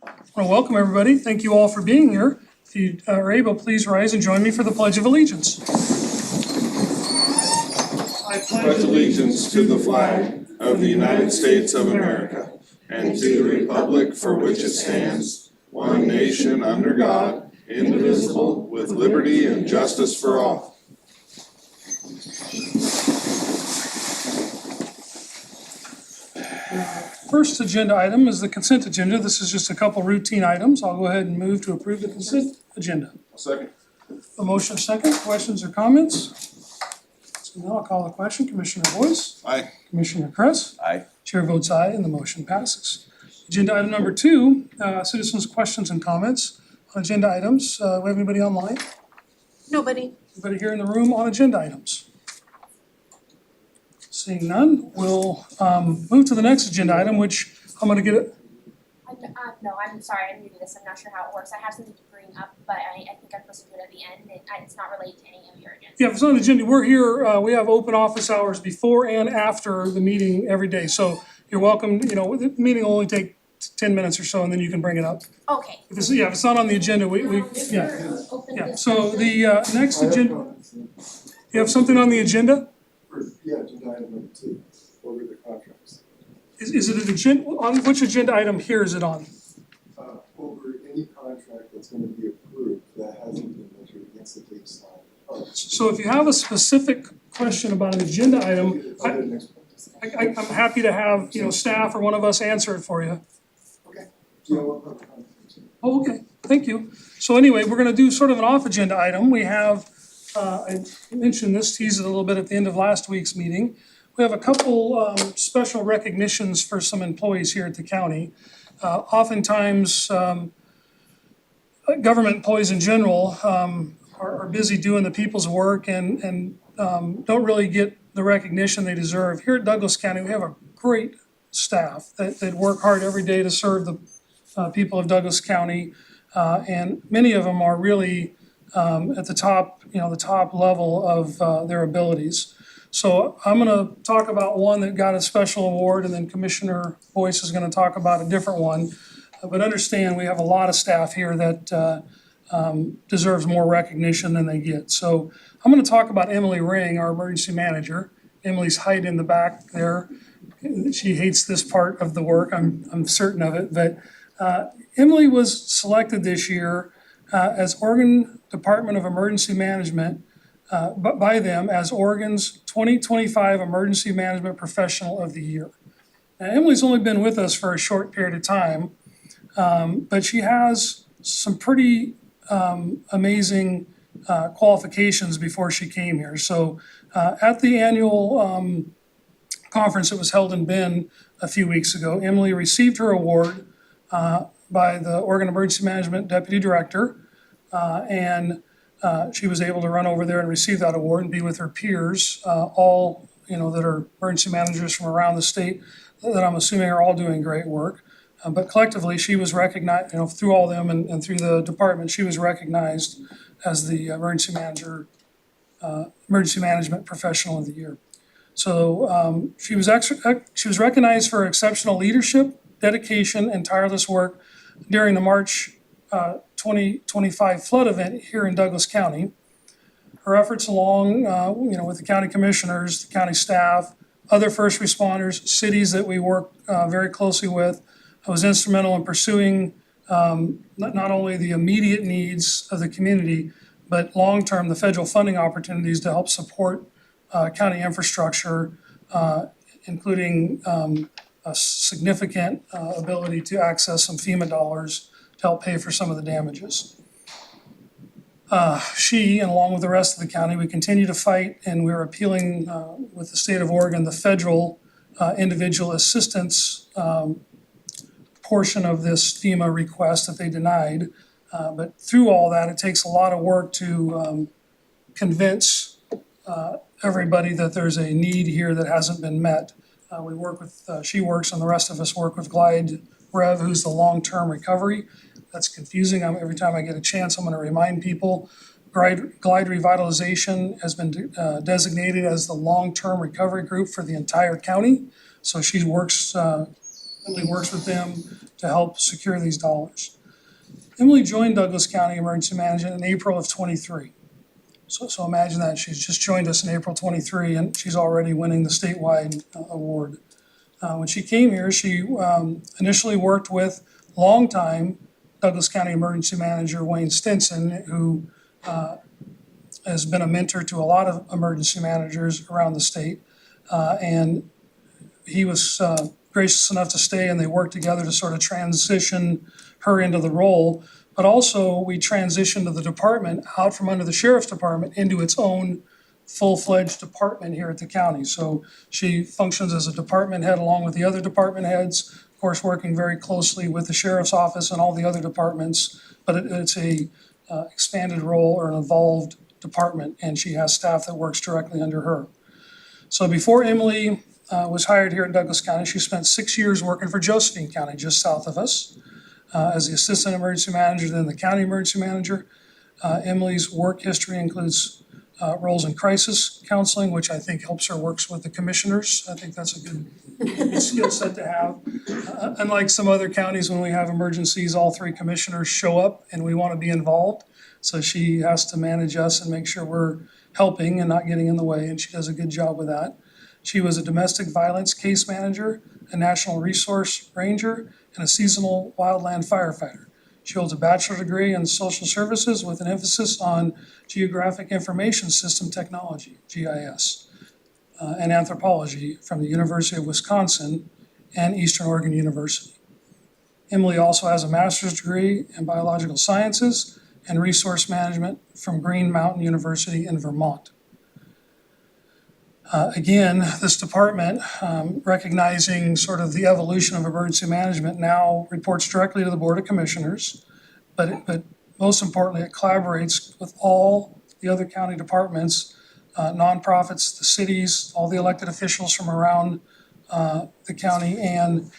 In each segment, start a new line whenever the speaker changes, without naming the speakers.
I want to welcome everybody. Thank you all for being here. If you are able, please rise and join me for the Pledge of Allegiance. I
pledge allegiance to the flag of the United States of America and to the republic for which it stands, one nation under God, indivisible, with liberty and justice for all.
First agenda item is the consent agenda. This is just a couple routine items. I'll go ahead and move to approve the consent agenda.
Second.
A motion second. Questions or comments? So now I'll call the question. Commissioner Boyce?
Aye.
Commissioner Kress?
Aye.
Chair votes aye and the motion passes. Agenda item number 2, citizens' questions and comments on agenda items. We have anybody online?
Nobody.
Anybody here in the room on agenda items? Seeing none, we'll move to the next agenda item, which I'm gonna get it.
No, I'm sorry, I'm new to this, I'm not sure how it works. I have something to bring up, but I think I'm supposed to do it at the end, and it's not related to any of your agendas.
Yeah, if it's on the agenda, we're here, we have open office hours before and after the meeting every day. So you're welcome, the meeting will only take 10 minutes or so, and then you can bring it up.
Okay.
If it's not on the agenda, yeah. So the next agenda, you have something on the agenda?
Yeah, agenda item number 2, over the contracts.
Is it an agenda, on which agenda item here is it on?
Over any contract that's gonna be approved that hasn't been measured against the date signed.
So if you have a specific question about an agenda item, I'm happy to have, staff or one of us answer it for you.
Okay. Do you know what part of the contract?
Oh, okay, thank you. So anyway, we're gonna do sort of an off agenda item. We have, I mentioned this, teased it a little bit at the end of last week's meeting. We have a couple special recognitions for some employees here at the county. Oftentimes, government employees in general are busy doing the people's work and don't really get the recognition they deserve. Here at Douglas County, we have a great staff that work hard every day to serve the people of Douglas County. And many of them are really at the top, the top level of their abilities. So I'm gonna talk about one that got a special award, and then Commissioner Boyce is gonna talk about a different one. But understand, we have a lot of staff here that deserves more recognition than they get. So I'm gonna talk about Emily Ring, our emergency manager. Emily's hiding in the back there. She hates this part of the work, I'm certain of it. But Emily was selected this year as Oregon Department of Emergency Management, but by them as Oregon's 2025 Emergency Management Professional of the Year. Now, Emily's only been with us for a short period of time, but she has some pretty amazing qualifications before she came here. So at the annual conference that was held in Bend a few weeks ago, Emily received her award by the Oregon Emergency Management Deputy Director, and she was able to run over there and receive that award and be with her peers, all that are emergency managers from around the state that I'm assuming are all doing great work. But collectively, she was recognized, through all of them and through the department, she was recognized as the emergency management professional of the year. So she was recognized for exceptional leadership, dedication, and tireless work during the March 2025 flood event here in Douglas County. Her efforts along, with the county commissioners, the county staff, other first responders, cities that we work very closely with, was instrumental in pursuing not only the immediate needs of the community, but long-term, the federal funding opportunities to help support county infrastructure, including a significant ability to access some FEMA dollars to help pay for some of the damages. She, and along with the rest of the county, we continue to fight, and we're appealing with the state of Oregon, the federal individual assistance portion of this FEMA request that they denied. But through all that, it takes a lot of work to convince everybody that there's a need here that hasn't been met. We work with, she works, and the rest of us work with Glide Rev, who's the long-term recovery. That's confusing. Every time I get a chance, I'm gonna remind people, Glide Revitalization has been designated as the long-term recovery group for the entire county. So she works Emily works with them to help secure these dollars. Emily joined Douglas County Emergency Management in April of '23. So imagine that, she's just joined us in April '23 and she's already winning the statewide award. When she came here, she initially worked with longtime Douglas County Emergency Manager Wayne Stinson, who has been a mentor to a lot of emergency managers around the state. And he was gracious enough to stay and they worked together to sort of transition her into the role. But also we transitioned the department out from under the sheriff's department into its own full-fledged department here at the county. So she functions as a department head along with the other department heads, of course, working very closely with the sheriff's office and all the other departments. But it's a expanded role or an evolved department, and she has staff that works directly under her. So before Emily was hired here in Douglas County, she spent 6 years working for Josephine County, just south of us, as the assistant emergency manager, then the county emergency manager. Emily's work history includes roles in crisis counseling, which I think helps her works with the commissioners. I think that's a good skill set to have. Unlike some other counties, when we have emergencies, all three commissioners show up and we want to be involved. So she has to manage us and make sure we're helping and not getting in the way, and she does a good job with that. She was a domestic violence case manager, a national resource ranger, and a seasonal wildland firefighter. She holds a bachelor's degree in social services with an emphasis on geographic information system technology, GIS, and anthropology from the University of Wisconsin and Eastern Oregon University. Emily also has a master's degree in biological sciences and resource management from Green Mountain University in Vermont. Again, this department, recognizing sort of the evolution of emergency management, now reports directly to the Board of Commissioners, but most importantly, it collaborates with all the other county departments, nonprofits, the cities, all the elected officials from around the county, and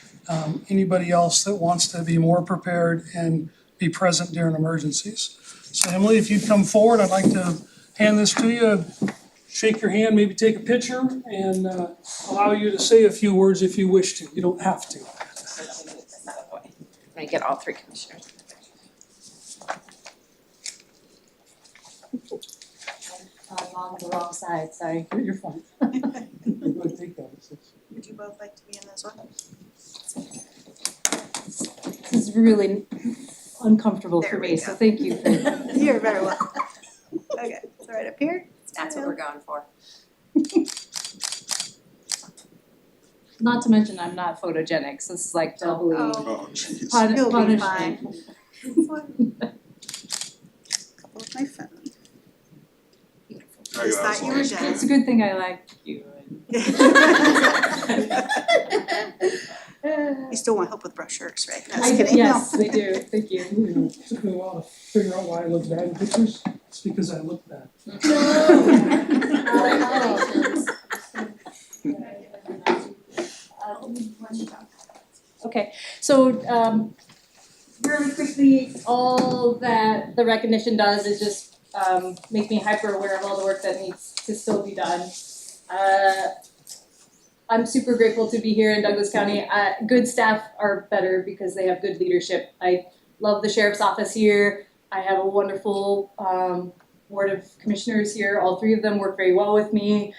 anybody else that wants to be more prepared and be present during emergencies. So Emily, if you'd come forward, I'd like to hand this to you. Shake your hand, maybe take a picture, and allow you to say a few words if you wish to. You don't have to.
I'm gonna get all three commissioners.
I'm on the wrong side, sorry.
You're fine. Go ahead and take that.
Would you both like to be in this one?
This is really uncomfortable for
There we
me,
go.
so thank you for
You're very welcome. Okay, so right up here.
That's what we're going for.
not to mention I'm not photogenic, so this is like doubly
Oh,
jeez.
You'll be
punishment.
couple of my phone.
Beautiful.
There you
Just
go,
thought you were
It's
done.
a good thing I like you.
You still want help with brochures, right? No, just
I,
kidding.
yes, I do, thank you.
It took me a while to figure out why I look bad in pictures. It's because I look bad.
Okay, so really quickly, all that the recognition does is just make me hyper aware of all the work that needs to still be done. I'm super grateful to be here in Douglas County. Good staff are better because they have good leadership. I love the sheriff's office here. I have a wonderful board of commissioners here. All three of them work very well with me.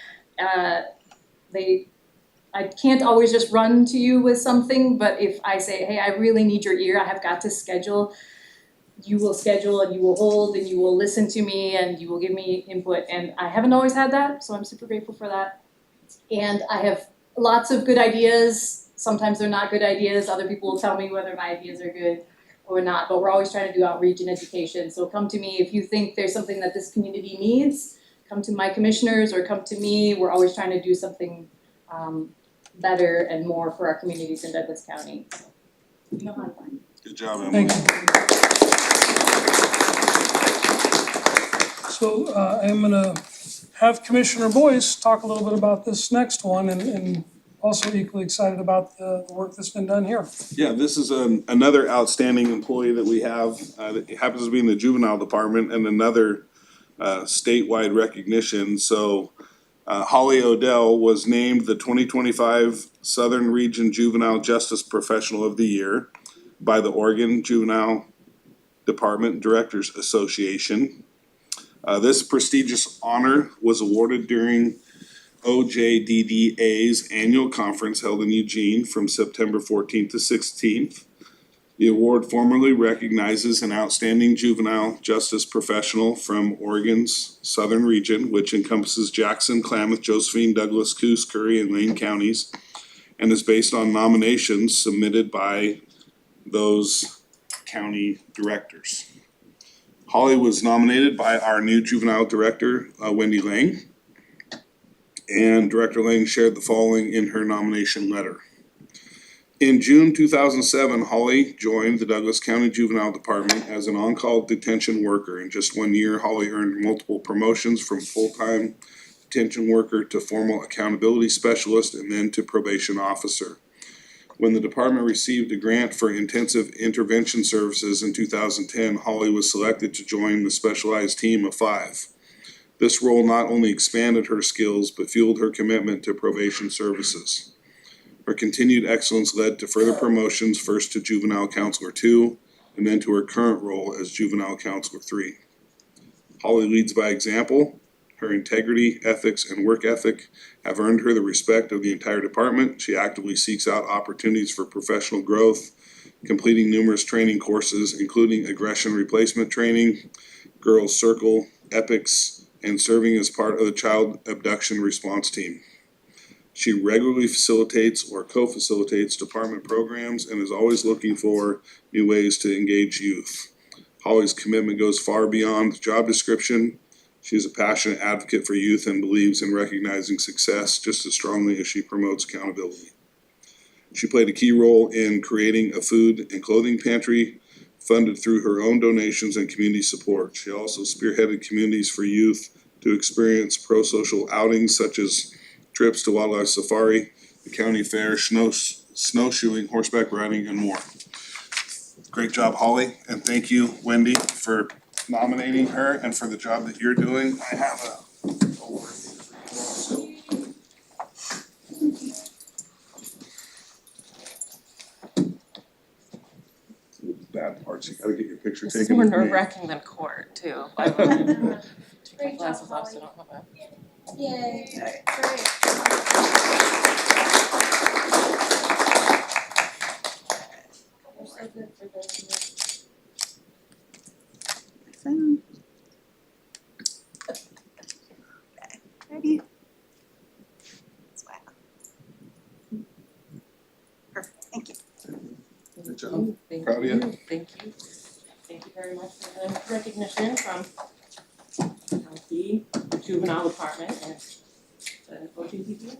I can't always just run to you with something, but if I say, hey, I really need your ear, I have got to schedule, you will schedule and you will hold and you will listen to me and you will give me input. And I haven't always had that, so I'm super grateful for that. And I have lots of good ideas. Sometimes they're not good ideas. Other people will tell me whether my ideas are good or not, but we're always trying to do outreach and education. So come to me if you think there's something that this community needs. Come to my commissioners or come to me. We're always trying to do something better and more for our communities in Douglas County. You know how to find me.
Good job, Emily.
Thank you. So I'm gonna have Commissioner Boyce talk a little bit about this next one and also equally excited about the work that's been done here.
Yeah, this is another outstanding employee that we have, that happens to be in the juvenile department and another statewide recognition, so Holly Odell was named the 2025 Southern Region Juvenile Justice Professional of the Year by the Oregon Juvenile Department Directors Association. This prestigious honor was awarded during OJDDA's annual conference held in Eugene from September 14th to 16th. The award formally recognizes an outstanding juvenile justice professional from Oregon's southern region, which encompasses Jackson, Klamath, Josephine, Douglas, Coos, Curry, and Lane counties, and is based on nominations submitted by those county directors. Holly was nominated by our new juvenile director, Wendy Lang, and Director Lang shared the following in her nomination letter. In June 2007, Holly joined the Douglas County Juvenile Department as an on-call detention worker. In just 1 year, Holly earned multiple promotions from full-time detention worker to formal accountability specialist and then to probation officer. When the department received a grant for intensive intervention services in 2010, Holly was selected to join the specialized team of 5. This role not only expanded her skills, but fueled her commitment to probation services. Her continued excellence led to further promotions, first to Juvenile Counselor 2, and then to her current role as Juvenile Counselor 3. Holly leads by example. Her integrity, ethics, and work ethic have earned her the respect of the entire department. She actively seeks out opportunities for professional growth, completing numerous training courses, including aggression replacement training, Girls Circle, EPICS, and serving as part of the child abduction response team. She regularly facilitates or co-facilitates department programs and is always looking for new ways to engage youth. Holly's commitment goes far beyond the job description. She is a passionate advocate for youth and believes in recognizing success just as strongly as she promotes accountability. She played a key role in creating a food and clothing pantry funded through her own donations and community support. She also spearheaded communities for youth to experience pro-social outings such as trips to wildlife safari, the county fair, snowshoeing, horseback riding, and more. Great job, Holly, and thank you, Wendy, for nominating her and for the job that you're doing. I have a bad parts, you gotta get your picture
This is
taken
more
with me.
nerve-wracking than court too. Take my
Great job,
glasses off so I
Holly.
don't have a.
Yay.
You're so good for this.
Awesome. Ready? Smile. Perfect, thank you.
Good job.
Thank
Proud of you.
Thank you. Thank you very much for the recognition from the juvenile department and the OJDDA.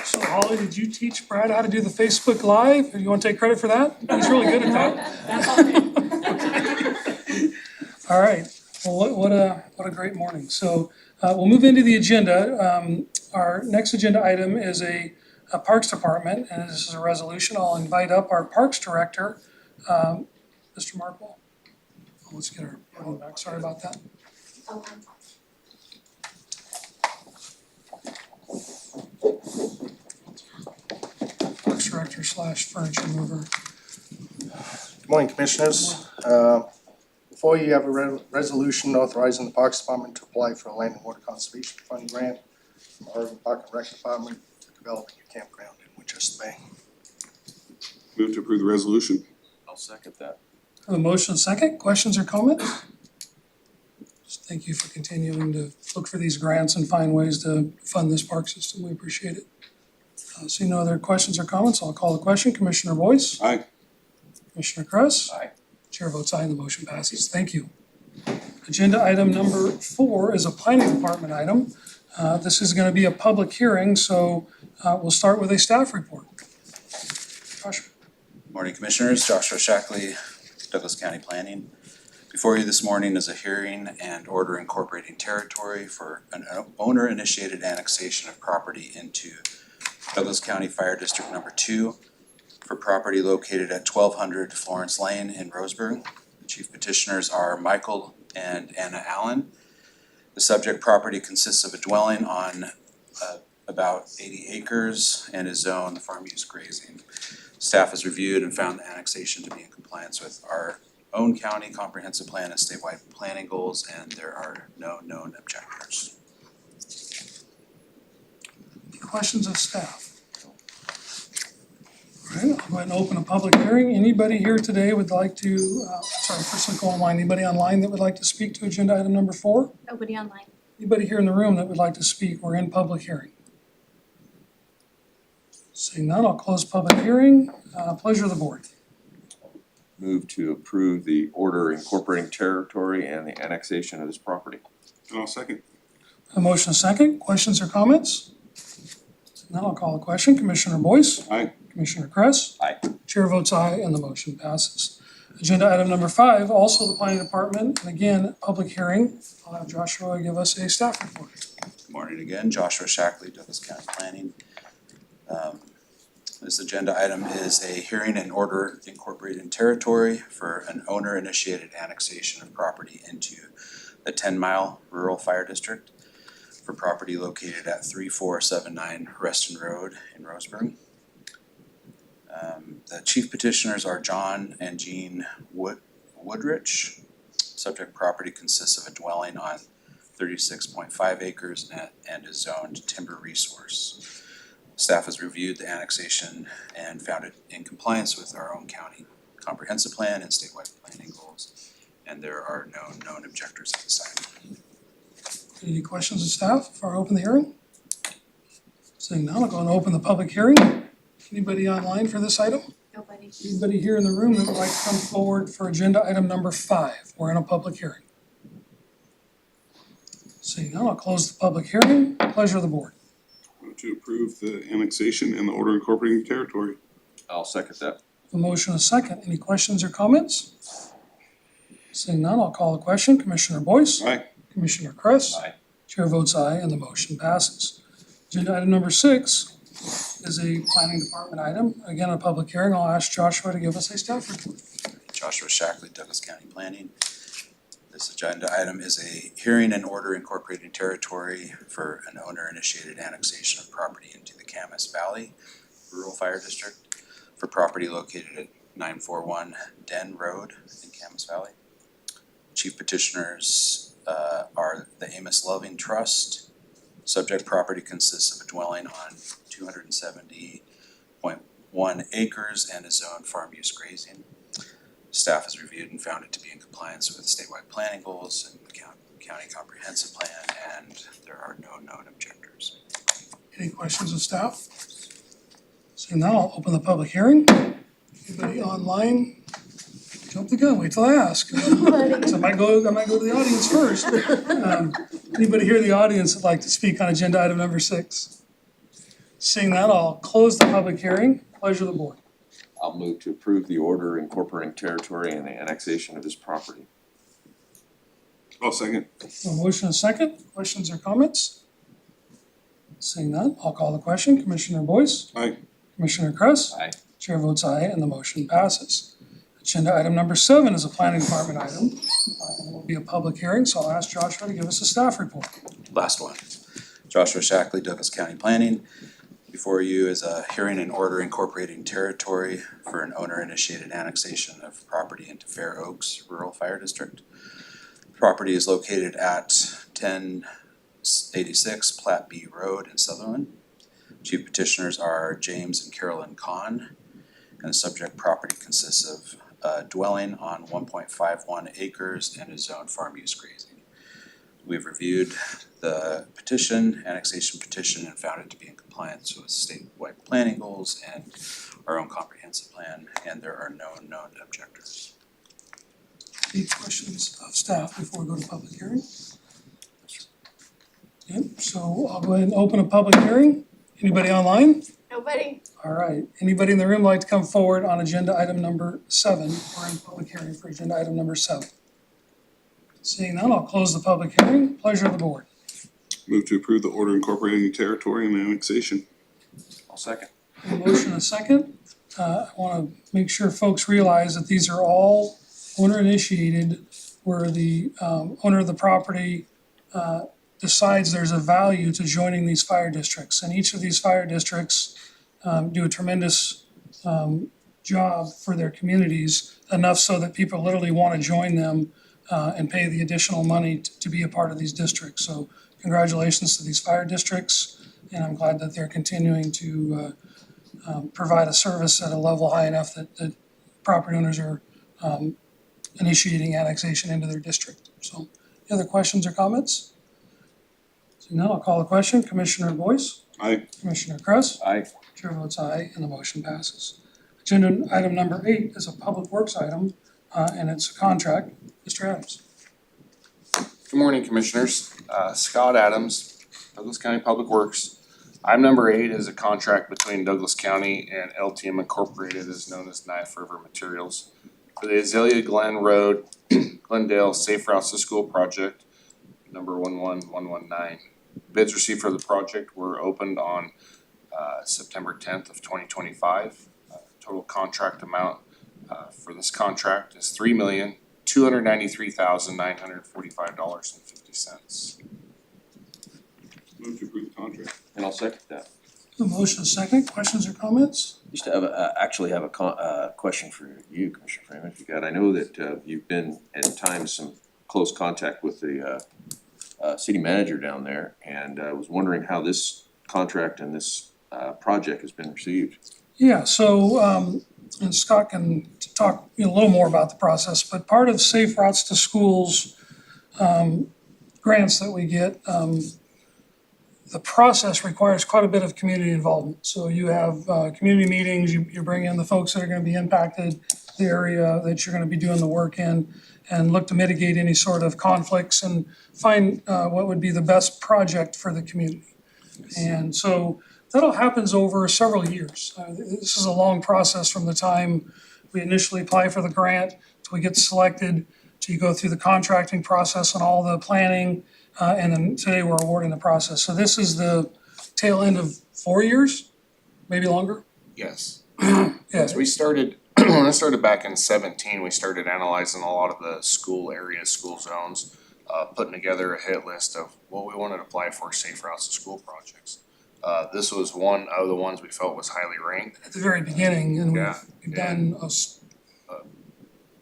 So Holly, did you teach Brad how to do the Facebook Live? Or you wanna take credit for that? He's really good at that.
That's all me.
All right, well, what a great morning. So, we'll move into the agenda. Our next agenda item is a Parks Department, and this is a resolution. I'll invite up our Parks Director, Mr. Markwell. Oh, let's get our podium back, sorry about that. Parks Director / furniture mover.
Good morning, Commissioners. Before you have a resolution authorizing the Parks Department to apply for a Land and Water Conservation Fund grant from Oregon Park and Rec Department to develop a new campground in Winchester Bay.
Move to approve the resolution.
I'll second that.
I have a motion second, questions or comments? Just thank you for continuing to look for these grants and find ways to fund this park system, we appreciate it. Seeing no other questions or comments, I'll call the question. Commissioner Boyce?
Aye.
Commissioner Kress?
Aye.
Chair votes aye and the motion passes. Thank you. Agenda item number 4 is a planning department item. This is gonna be a public hearing, so we'll start with a staff report. Josh?
Morning Commissioners, Joshua Shackley, Douglas County Planning. Before you this morning is a hearing and order incorporating territory for an owner-initiated annexation of property into Douglas County Fire District Number 2 for property located at 1200 Florence Lane in Roseburg. The Chief petitioners are Michael and Anna Allen. The subject property consists of a dwelling on about 80 acres and is zoned farm use grazing. Staff has reviewed and found the annexation to be in compliance with our own county comprehensive plan and statewide planning goals, and there are no known objectors.
Any questions of staff? All right, I'll go ahead and open a public hearing. Anybody here today would like to, first let's go online. Anybody online that would like to speak to agenda item number 4?
Nobody online.
Anybody here in the room that would like to speak? We're in public hearing. Seeing none, I'll close public hearing. Pleasure of the board.
Move to approve the order incorporating territory and the annexation of this property.
And I'll second.
A motion and a second. Questions or comments? Now I'll call a question. Commissioner Boyce?
Aye.
Commissioner Kress?
Aye.
Chair votes aye and the motion passes. Agenda item number 5, also the planning department, and again, public hearing. I'll have Joshua give us a staff report.
Good morning again, Joshua Shackley, Douglas County Planning. This agenda item is a hearing and order incorporating territory for an owner-initiated annexation of property into the 10-mile rural fire district for property located at 3479 Reston Road in Roseburg. The chief petitioners are John and Jean Woodrich. Subject property consists of a dwelling on 36.5 acres and is zoned timber resource. Staff has reviewed the annexation and found it in compliance with our own county comprehensive plan and statewide planning goals, and there are no known objectors at this time.
Any questions of staff before I open the hearing? Seeing none, I'll go and open the public hearing. Anybody online for this item?
Nobody.
Anybody here in the room that would like to come forward for agenda item number 5? We're in a public hearing. Seeing none, I'll close the public hearing. Pleasure of the board.
Move to approve the annexation and the order incorporating territory.
I'll second that.
A motion and a second. Any questions or comments? Seeing none, I'll call the question. Commissioner Boyce?
Aye.
Commissioner Kress?
Aye.
Chair votes aye and the motion passes. Agenda item number 6 is a planning department item. Again, a public hearing. I'll ask Joshua to give us a staff report.
Joshua Shackley, Douglas County Planning. This agenda item is a hearing and order incorporating territory for an owner-initiated annexation of property into the Camas Valley Rural Fire District for property located at 941 Den Road in Camas Valley. Chief petitioners are the Amos Loving Trust. Subject property consists of a dwelling on 270.1 acres and is zoned farm use grazing. Staff has reviewed and found it to be in compliance with statewide planning goals and the county comprehensive plan, and there are no known objectors.
Any questions of staff? Seeing none, I'll open the public hearing. Anybody online? Jump the gun, wait till I ask. So I might go to the audience first. Anybody here in the audience that'd like to speak on agenda item number 6? Seeing that, I'll close the public hearing. Pleasure of the board.
I'll move to approve the order incorporating territory and the annexation of this property.
I'll second.
A motion and a second. Questions or comments? Seeing none, I'll call the question. Commissioner Boyce?
Aye.
Commissioner Kress?
Aye.
Chair votes aye and the motion passes. Agenda item number 7 is a planning department item. It will be a public hearing, so I'll ask Joshua to give us a staff report.
Last one. Joshua Shackley, Douglas County Planning. Before you is a hearing and order incorporating territory for an owner-initiated annexation of property into Fair Oaks Rural Fire District. Property is located at 1086 Plat B Road in Sutherland. Chief petitioners are James and Carolyn Kahn, and the subject property consists of a dwelling on 1.51 acres and is zoned farm use grazing. We've reviewed the annexation petition, and found it to be in compliance with statewide planning goals and our own comprehensive plan, and there are no known objectors.
Any questions of staff before we go to public hearing? Yep, so I'll go ahead and open a public hearing. Anybody online?
Nobody.
All right, anybody in the room like to come forward on agenda item number 7? We're in public hearing for agenda item number 7. Seeing none, I'll close the public hearing. Pleasure of the board.
Move to approve the order incorporating territory and annexation.
I'll second.
A motion and a second. I wanna make sure folks realize that these are all owner initiated, where the owner of the property decides there's a value to joining these fire districts. And each of these fire districts do a tremendous job for their communities, enough so that people literally want to join them and pay the additional money to be a part of these districts. So congratulations to these fire districts, and I'm glad that they're continuing to provide a service at a level high enough that property owners are initiating annexation into their district. So, any other questions or comments? So now I'll call the question. Commissioner Boyce?
Aye.
Commissioner Kress?
Aye.
Chair votes aye, and the motion passes. Agenda item number 8 is a public works item, and it's a contract. Mr. Adams.
Good morning, Commissioners. Scott Adams, Douglas County Public Works. Item number 8 is a contract between Douglas County and LTM Incorporated, is known as Knife River Materials, for the Azalea Glen Road, Glendale Safe Routes to School project, number 11119. Bids received for the project were opened on September 10th of 2025. Total contract amount for this contract is $3,293,945.50.
Move to approve the contract.
And I'll second that.
The motion is second. Questions or comments?
Just have actually have a question for you, Commissioner Freeman, if you got. I know that you've been at times some close contact with the city manager down there, and I was wondering how this contract and this project has been received.
Yeah, so, and Scott can talk a little more about the process, but part of Safe Routes to Schools grants that we get, the process requires quite a bit of community involvement. So you have community meetings, you bring in the folks that are gonna be impacted, the area that you're gonna be doing the work in, and look to mitigate any sort of conflicts and find what would be the best project for the community. And so that all happens over several years. This is a long process from the time we initially apply for the grant till we get selected, till you go through the contracting process and all the planning, and then today we're awarding the process. So this is the tail end of 4 years, maybe longer?
Yes.
Yeah.
Yes, we started, when I started back in 17, we started analyzing a lot of the school areas, school zones, putting together a hit list of what we wanted to apply for Safe Routes to School projects. This was one of the ones we felt was highly ranked.
At the very beginning, and
Yeah,
we've done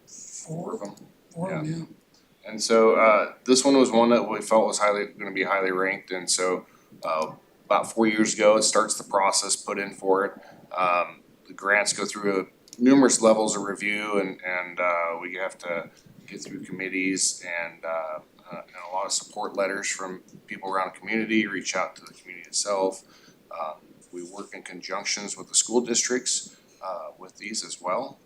Four of them.
four of them, yeah.
And so this one was one that we felt was gonna be highly ranked, and so about 4 years ago, it starts the process put in for it. The grants go through numerous levels of review, and we have to get through committees and a lot of support letters from people around the community, reach out to the community itself. We work in conjunctions with the school districts with these as well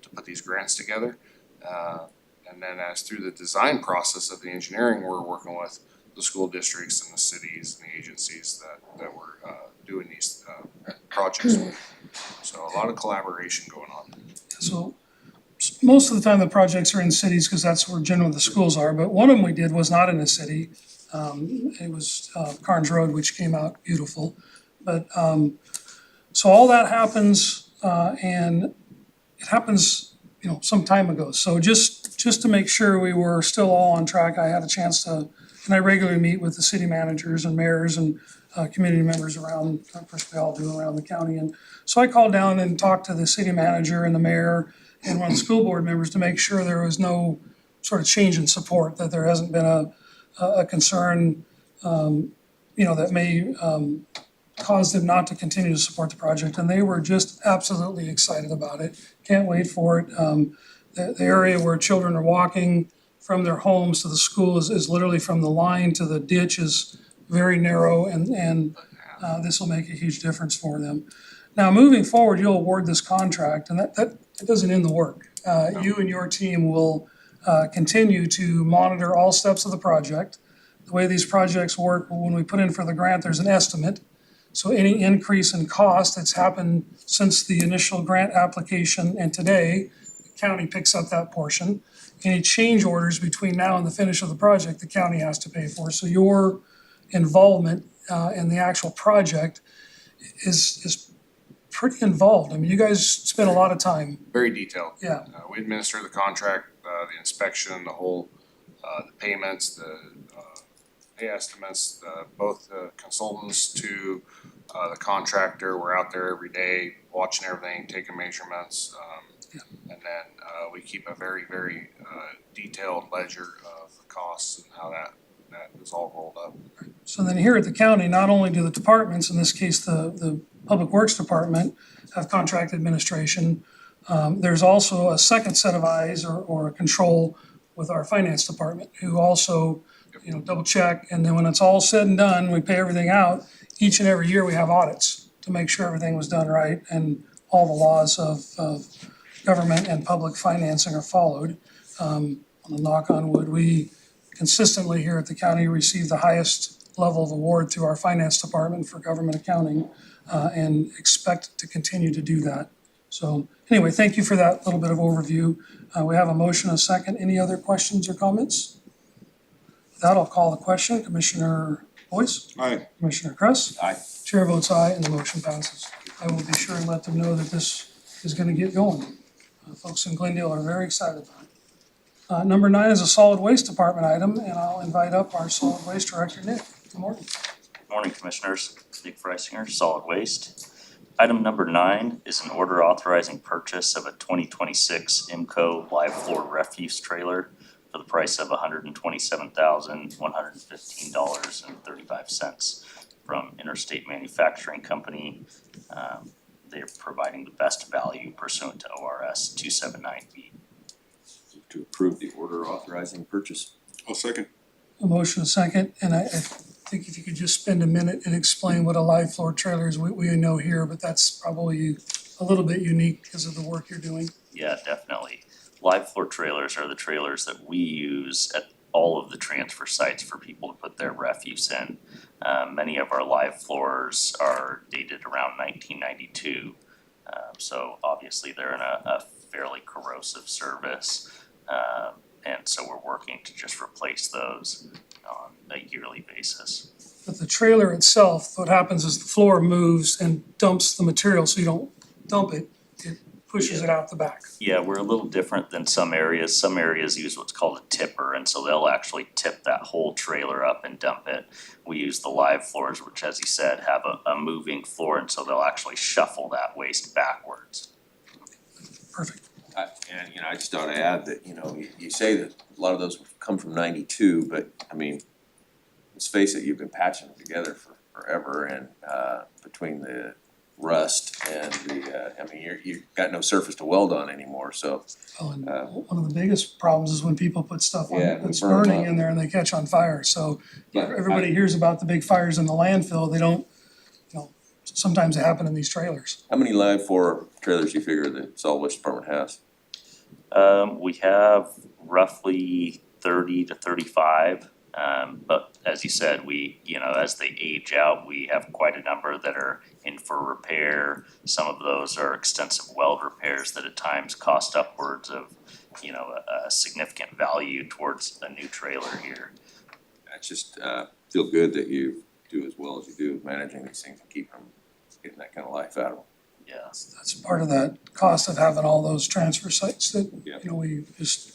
to put these grants together. And then as through the design process of the engineering, we're working with the school districts and the cities and the agencies that we're doing these projects with. So a lot of collaboration going on.
So most of the time the projects are in cities because that's where generally the schools are, but one of them we did was not in a city. It was Carnes Road, which came out beautiful. But so all that happens and it happens, some time ago. So just to make sure we were still all on track, I had a chance to, and I regularly meet with the city managers and mayors and community members around, of course, we all do around the county. And so I called down and talked to the city manager and the mayor and one of the school board members to make sure there was no sort of change in support, that there hasn't been a concern, that may cause them not to continue to support the project. And they were just absolutely excited about it. Can't wait for it. The area where children are walking from their homes to the school is literally from the line to the ditch is very narrow, and this will make a huge difference for them. Now, moving forward, you'll award this contract, and that doesn't end the work. You and your team will continue to monitor all steps of the project. The way these projects work, when we put in for the grant, there's an estimate. So any increase in cost that's happened since the initial grant application and today, the county picks up that portion. Any change orders between now and the finish of the project, the county has to pay for. So your involvement in the actual project is pretty involved. I mean, you guys spend a lot of time.
Very detailed.
Yeah.
We administer the contract the inspection, the whole, the payments, the pay estimates, both the consultants to the contractor. We're out there every day watching everything, taking measurements. And then we keep a very, very detailed ledger of the costs and how that is all rolled up.
So then here at the county, not only do the departments, in this case, the Public Works Department, have contract administration, there's also a second set of eyes or a control with our finance department, who also, you know, double check, and then when it's all said and done, we pay everything out. Each and every year, we have audits to make sure everything was done right and all the laws of government and public financing are followed. On a knock on wood, we consistently here at the county receive the highest level of award through our finance department for government accounting, and expect to continue to do that. So anyway, thank you for that little bit of overview. We have a motion, a second. Any other questions or comments? With that, I'll call the question. Commissioner Boyce?
Aye.
Commissioner Kress?
Aye.
Chair votes aye and the motion passes. I will be sure and let them know that this is gonna get going. Folks in Glendale are very excited about it. Number 9 is a solid waste department item, and I'll invite up our solid waste director, Nick. Good morning.
Good morning, Commissioners. Nick Freisinger, Solid Waste. Item number 9 is an order authorizing purchase of a 2026 IMCO live floor refuse trailer for the price of $127,115.35 from Interstate Manufacturing Company. They're providing the best value pursuant to ORS 279B.
Move to approve the order authorizing purchase.
I'll second.
A motion, a second, and I think if you could just spend a minute and explain what a live floor trailer is, we know here, but that's probably a little bit unique because of the work you're doing.
Yeah, definitely. Live floor trailers are the trailers that we use at all of the transfer sites for people to put their refuse in. Many of our live floors are dated around 1992. So obviously they're in a fairly corrosive service. And so we're working to just replace those on a yearly basis.
But the trailer itself, what happens is the floor moves and dumps the material, so you don't dump it, it pushes it out the back.
Yeah, we're a little different than some areas. Some areas use what's called a tipper, and so they'll actually tip that whole trailer up and dump it. We use the live floors, which, as he said, have a moving floor, and so they'll actually shuffle that waste backwards.
Perfect.
And, I just ought to add that, you say that a lot of those come from 92, but, let's face it, you've been patching them together for forever, and, between the rust and you've got no surface to weld on anymore, so.
Oh, and one of the biggest problems is when people put stuff on
Yeah,
that's
burn 'em
burning
up.
in there and they catch on fire, so
But
everybody hears about the big fires in the landfill, they don't, sometimes they happen in these trailers.
How many live floor trailers do you figure the solid waste department has?
We have roughly 30 to 35. But as you said, as they age out, we have quite a number that are in for repair. Some of those are extensive weld repairs that at times cost upwards of, a significant value towards a new trailer here.
I just, feel good that you do as well as you do managing these things and getting that kind of life out of them.
Yeah.
That's part of that cost of having all those transfer sites that,
Yep.
we just,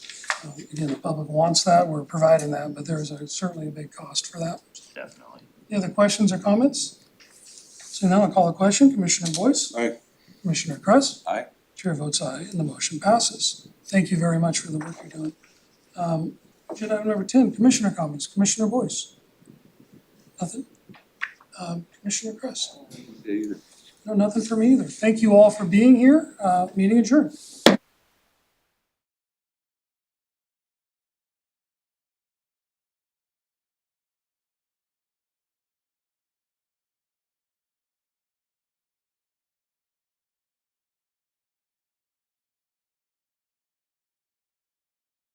again, the public wants that, we're providing that, but there's certainly a big cost for that.
Definitely.
Any other questions or comments? So now I'll call the question. Commissioner Boyce?
Aye.
Commissioner Kress?
Aye.
Chair votes aye and the motion passes. Thank you very much for the work you're doing. Agenda item number 10, Commissioner comments. Commissioner Boyce? Nothing? Commissioner Kress?
Either.
No, nothing for me either. Thank you all for being here. Meeting adjourned.